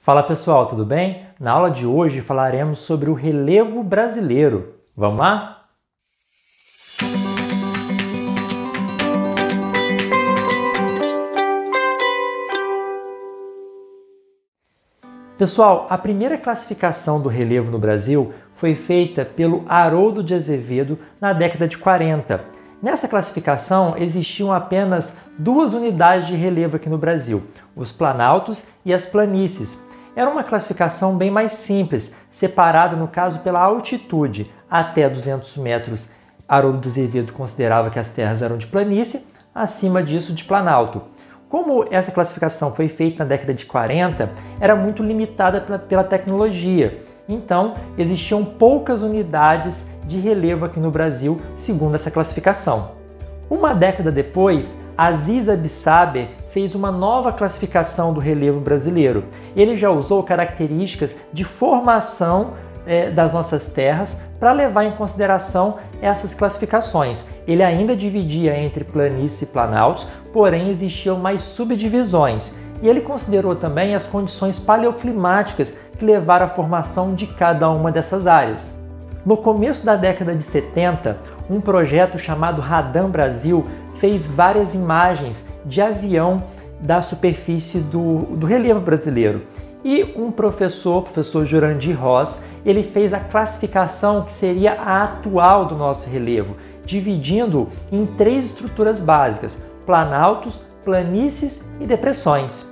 Fala pessoal, tudo bem? Na aula de hoje falaremos sobre o relevo brasileiro. Vamos lá? Pessoal, a primeira classificação do relevo no Brasil foi feita pelo Haroldo de Azevedo na década de 40. Nessa classificação existiam apenas duas unidades de relevo aqui no Brasil, os planaltos e as planícies. Era uma classificação bem mais simples, separada no caso pela altitude. Até 200 metros, Haroldo de Azevedo considerava que as terras eram de planície, acima disso de planalto. Como essa classificação foi feita na década de 40, era muito limitada pela tecnologia. Então, existiam poucas unidades de relevo aqui no Brasil, segundo essa classificação. Uma década depois, Aziz Absaber fez uma nova classificação do relevo brasileiro. Ele já usou características de formação das nossas terras para levar em consideração essas classificações. Ele ainda dividia entre planícies e planaltos, porém existiam mais subdivisões. E ele considerou também as condições paleoclimáticas que levaram à formação de cada uma dessas áreas. No começo da década de 70, um projeto chamado Radam Brasil fez várias imagens de avião da superfície do relevo brasileiro. E um professor, o professor Jurandir Ross, ele fez a classificação que seria a atual do nosso relevo, dividindo em três estruturas básicas: planaltos, planícies e depressões.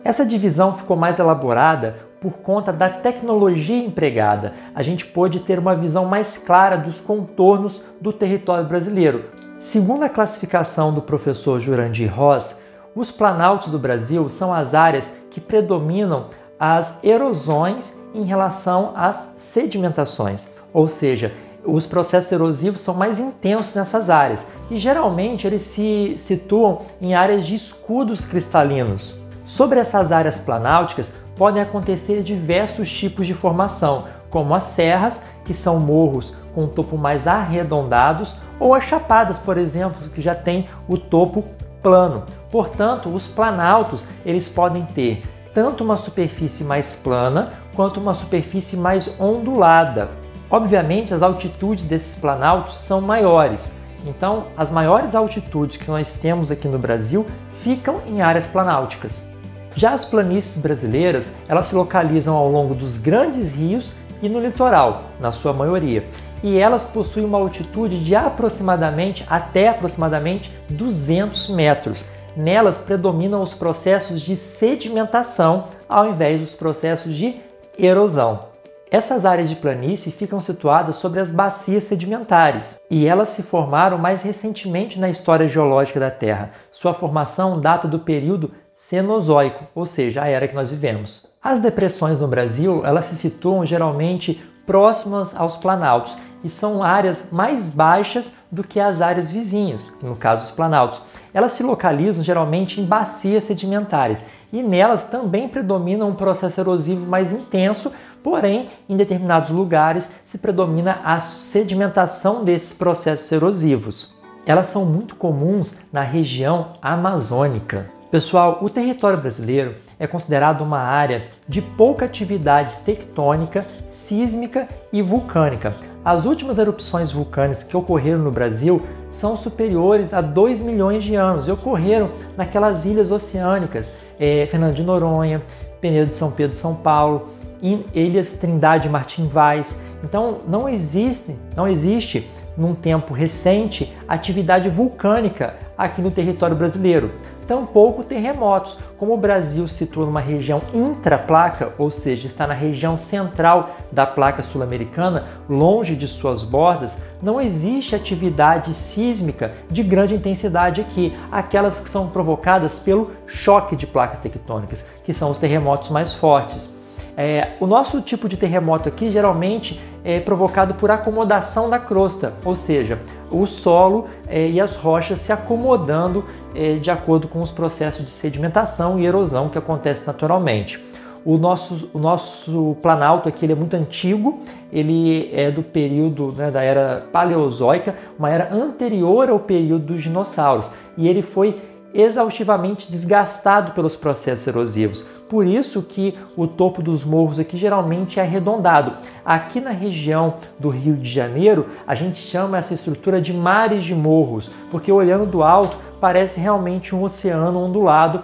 Essa divisão ficou mais elaborada por conta da tecnologia empregada. A gente pôde ter uma visão mais clara dos contornos do território brasileiro. Segundo a classificação do professor Jurandir Ross, os planaltos do Brasil são as áreas que predominam as erosões em relação às sedimentações, ou seja, os processos erosivos são mais intensos nessas áreas e geralmente eles se situam em áreas de escudos cristalinos. Sobre essas áreas planálticas podem acontecer diversos tipos de formação, como as serras, que são morros com o topo mais arredondados, ou as chapadas, por exemplo, que já tem o topo plano. Portanto, os planaltos eles podem ter tanto uma superfície mais plana quanto uma superfície mais ondulada. Obviamente, as altitudes desses planaltos são maiores. Então, as maiores altitudes que nós temos aqui no Brasil ficam em áreas planálticas. Já as planícies brasileiras, elas se localizam ao longo dos grandes rios e no litoral, na sua maioria. E elas possuem uma altitude de aproximadamente 200 metros. Nelas predominam os processos de sedimentação ao invés dos processos de erosão. Essas áreas de planície ficam situadas sobre as bacias sedimentares e elas se formaram mais recentemente na história geológica da Terra. Sua formação data do período Cenozoico, ou seja, a era que nós vivemos. As depressões no Brasil, elas se situam geralmente próximas aos planaltos e são áreas mais baixas do que as áreas vizinhas, no caso dos planaltos. Elas se localizam geralmente em bacias sedimentares e nelas também predomina um processo erosivo mais intenso, porém, em determinados lugares se predomina a sedimentação desses processos erosivos. Elas são muito comuns na região amazônica. Pessoal, o território brasileiro é considerado uma área de pouca atividade tectônica, sísmica e vulcânica. As últimas erupções vulcânicas que ocorreram no Brasil são superiores a 2 milhões de anos e ocorreram naquelas ilhas oceânicas, Fernando de Noronha, Penedo de São Pedro de São Paulo, Ilhas Trindade e Martim Vaz. Então não existe num tempo recente atividade vulcânica aqui no território brasileiro. Tampouco terremotos. Como o Brasil se situa numa região intraplaca, ou seja, está na região central da placa sul-americana, longe de suas bordas, não existe atividade sísmica de grande intensidade aqui, aquelas que são provocadas pelo choque de placas tectônicas, que são os terremotos mais fortes. O nosso tipo de terremoto aqui geralmente é provocado por acomodação da crosta, ou seja, o solo e as rochas se acomodando de acordo com os processos de sedimentação e erosão que acontecem naturalmente. O nosso planalto aqui ele é muito antigo, ele é do período da era paleozoica, uma era anterior ao período dos dinossauros, e ele foi exaustivamente desgastado pelos processos erosivos. Por isso que o topo dos morros aqui geralmente é arredondado. Aqui na região do Rio de Janeiro, a gente chama essa estrutura de mares de morros, porque olhando do alto parece realmente um oceano ondulado,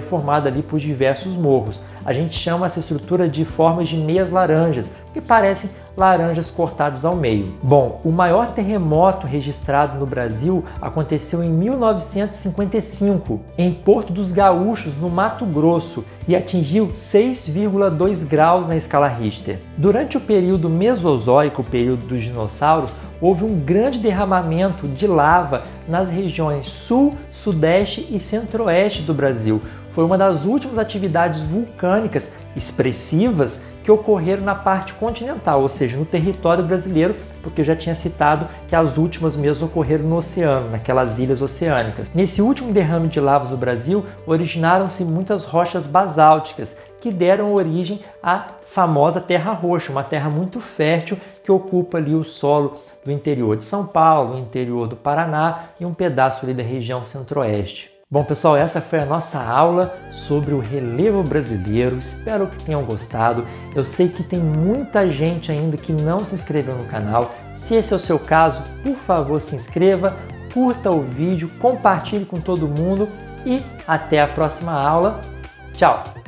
formado ali por diversos morros. A gente chama essa estrutura de formas de meias laranjas, que parecem laranjas cortadas ao meio. Bom, o maior terremoto registrado no Brasil aconteceu em 1955, em Porto dos Gaúchos, no Mato Grosso, e atingiu 6,2 graus na escala Richter. Durante o período Mesozoico, o período dos dinossauros, houve um grande derramamento de lava nas regiões sul, sudeste e centro-oeste do Brasil. Foi uma das últimas atividades vulcânicas expressivas que ocorreram na parte continental, ou seja, no território brasileiro, porque eu já tinha citado que as últimas mesmo ocorreram no oceano, naquelas ilhas oceânicas. Nesse último derrame de lavas no Brasil, originaram-se muitas rochas basálticas, que deram origem à famosa Terra Roxa, uma terra muito fértil que ocupa ali o solo do interior de São Paulo, o interior do Paraná e um pedaço ali da região centro-oeste. Bom, pessoal, essa foi a nossa aula sobre o relevo brasileiro. Espero que tenham gostado. Eu sei que tem muita gente ainda que não se inscreveu no canal. Se esse é o seu caso, por favor, se inscreva, curta o vídeo, compartilhe com todo mundo e até a próxima aula. Tchau!